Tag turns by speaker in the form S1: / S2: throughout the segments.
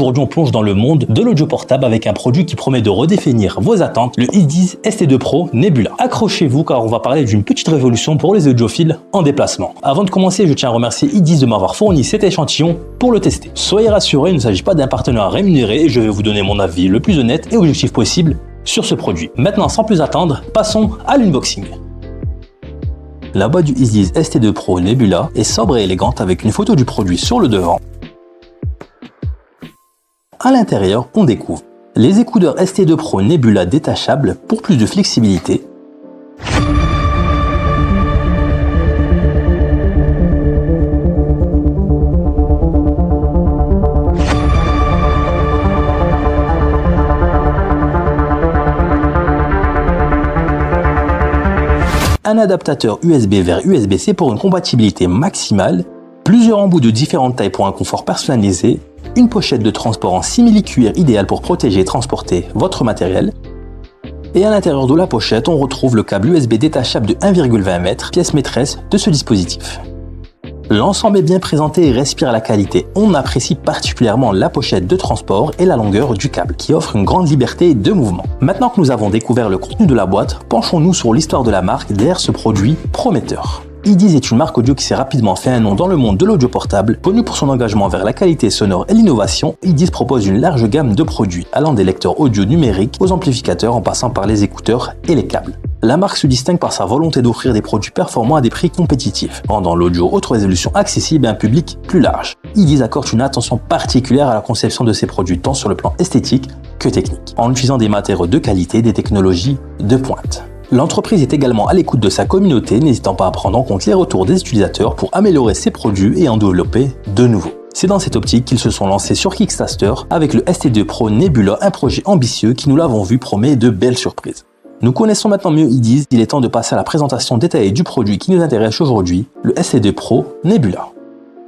S1: Aujourd'hui, on plonge dans le monde de l'audio portable avec un produit qui promet de redéfinir vos attentes, le Eadeeze ST2 Pro Nebula. Accrochez-vous car on va parler d'une petite révolution pour les audiophiles en déplacement. Avant de commencer, je tiens à remercier Eadeeze de m'avoir fourni cet échantillon pour le tester. Soyez rassurés, il ne s'agit pas d'un partenaire rémunéré et je vais vous donner mon avis le plus honnête et objectif possible sur ce produit. Maintenant, sans plus attendre, passons à l'unboxing. La boîte du Eadeeze ST2 Pro Nebula est sobre et élégante avec une photo du produit sur le devant. À l'intérieur, on découvre les écouteurs ST2 Pro Nebula détachables pour plus de flexibilité, un adaptateur USB vers USB-C pour une compatibilité maximale, plusieurs embouts de différentes tailles pour un confort personnalisé, une pochette de transport en simili-cuir idéale pour protéger et transporter votre matériel. Et à l'intérieur de la pochette, on retrouve le câble USB détachable de 1,20 m, pièce maîtresse de ce dispositif. L'ensemble est bien présenté et respire la qualité. On apprécie particulièrement la pochette de transport et la longueur du câble, qui offre une grande liberté de mouvement. Maintenant que nous avons découvert le contenu de la boîte, penchons-nous sur l'histoire de la marque derrière ce produit prometteur. Eadeeze est une marque audio qui s'est rapidement fait un nom dans le monde de l'audio portable. Connue pour son engagement vers la qualité sonore et l'innovation, Eadeeze propose une large gamme de produits, allant des lecteurs audio numériques aux amplificateurs en passant par les écouteurs et les câbles. La marque se distingue par sa volonté d'offrir des produits performants à des prix compétitifs, rendant l'audio haute résolution accessible à un public plus large. Eadeeze accorde une attention particulière à la conception de ses produits tant sur le plan esthétique que technique, en utilisant des matériaux de qualité et des technologies de pointe. L'entreprise est également à l'écoute de sa communauté, n'hésitant pas à prendre en compte les retours des utilisateurs pour améliorer ses produits et en développer de nouveaux. C'est dans cette optique qu'ils se sont lancés sur Kickstarter avec le ST2 Pro Nebula, un projet ambitieux qui, nous l'avons vu, promet de belles surprises. Nous connaissons maintenant mieux Eadeeze, il est temps de passer à la présentation détaillée du produit qui nous intéresse aujourd'hui, le ST2 Pro Nebula.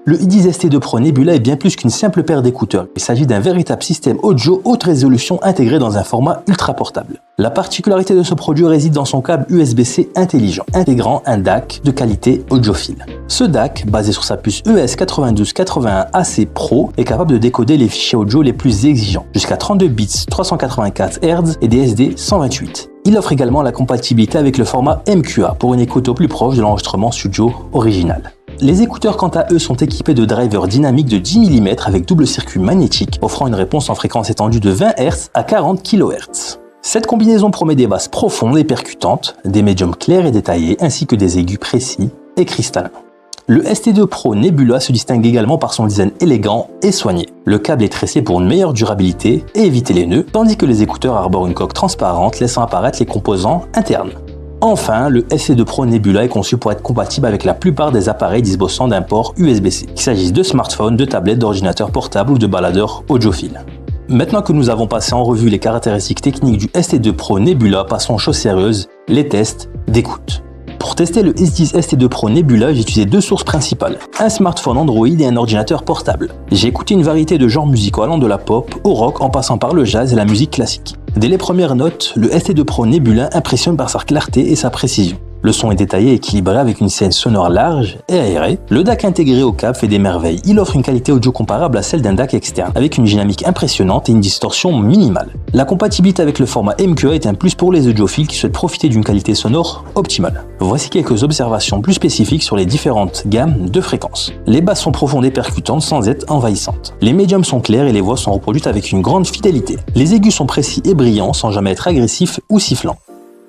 S1: Le Eadeeze ST2 Pro Nebula est bien plus qu'une simple paire d'écouteurs. Il s'agit d'un véritable système audio haute résolution intégré dans un format ultra portable. La particularité de ce produit réside dans son câble USB-C intelligent, intégrant un DAC de qualité audiophile. Ce DAC, basé sur sa puce ES9281AC Pro, est capable de décoder les fichiers audio les plus exigeants, jusqu'à 32 bits 384 Hz et des SD 128. Il offre également la compatibilité avec le format MQA pour une écoute au plus proche de l'enregistrement studio original. Les écouteurs quant à eux sont équipés de drivers dynamiques de 10 mm avec double circuit magnétique, offrant une réponse en fréquence étendue de 20 Hz à 40 kHz. Cette combinaison promet des basses profondes et percutantes, des médiums clairs et détaillés, ainsi que des aigus précis et cristallins. Le ST2 Pro Nebula se distingue également par son design élégant et soigné. Le câble est tressé pour une meilleure durabilité et éviter les nœuds, tandis que les écouteurs arborent une coque transparente laissant apparaître les composants internes. Enfin, le ST2 Pro Nebula est conçu pour être compatible avec la plupart des appareils disposant d'un port USB-C, qu'il s'agisse de smartphones, de tablettes, d'ordinateurs portables ou de baladeurs audiophiles. Maintenant que nous avons passé en revue les caractéristiques techniques du ST2 Pro Nebula, passons aux choses sérieuses, les tests d'écoute. Pour tester le Eadeeze ST2 Pro Nebula, j'ai utilisé deux sources principales, un smartphone Android et un ordinateur portable. J'ai écouté une variété de genres musicaux allant de la pop au rock en passant par le jazz et la musique classique. Dès les premières notes, le ST2 Pro Nebula impressionne par sa clarté et sa précision. Le son est détaillé et équilibré avec une scène sonore large et aérée. Le DAC intégré au câble fait des merveilles. Il offre une qualité audio comparable à celle d'un DAC externe, avec une dynamique impressionnante et une distorsion minimale. La compatibilité avec le format MQA est un plus pour les audiophiles qui souhaitent profiter d'une qualité sonore optimale. Voici quelques observations plus spécifiques sur les différentes gammes de fréquences. Les basses sont profondes et percutantes sans être envahissantes. Les médiums sont clairs et les voix sont reproduites avec une grande fidélité. Les aigus sont précis et brillants sans jamais être agressifs ou sifflants.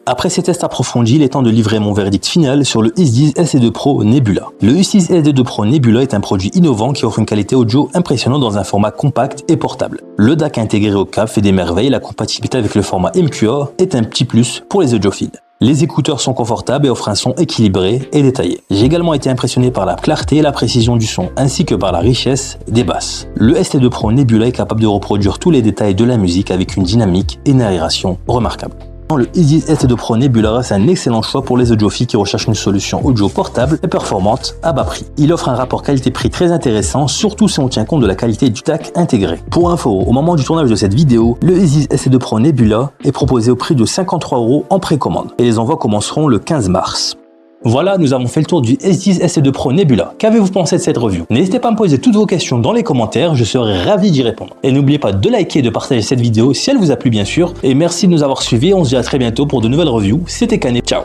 S1: Après ces tests approfondis, il est temps de livrer mon verdict final sur le Eadeeze ST2 Pro Nebula. Le Eadeeze ST2 Pro Nebula est un produit innovant qui offre une qualité audio impressionnante dans un format compact et portable. Le DAC intégré au câble fait des merveilles et la compatibilité avec le format MQA est un petit plus pour les audiophiles. Les écouteurs sont confortables et offrent un son équilibré et détaillé. J'ai également été impressionné par la clarté et la précision du son, ainsi que par la richesse des basses. Le ST2 Pro Nebula est capable de reproduire tous les détails de la musique avec une dynamique et une aération remarquables. Le Eadeeze ST2 Pro Nebula reste un excellent choix pour les audiophiles qui recherchent une solution audio portable et performante à bas prix. Il offre un rapport qualité-prix très intéressant, surtout si on tient compte de la qualité du DAC intégré. Pour info, au moment du tournage de cette vidéo, le Eadeeze ST2 Pro Nebula est proposé au prix de 53 € en précommande et les envois commenceront le 15 mars. Voilà, nous avons fait le tour du S10 SE2 Pro Nebula. Qu'avez-vous pensé de cette review? N'hésitez pas à me poser toutes vos questions dans les commentaires, je serai ravi d'y répondre. Et n'oubliez pas de liker et de partager cette vidéo si elle vous a plu bien sûr. Et merci de nous avoir suivis, on se dit à très bientôt pour de nouvelles reviews. C'était Canet, ciao.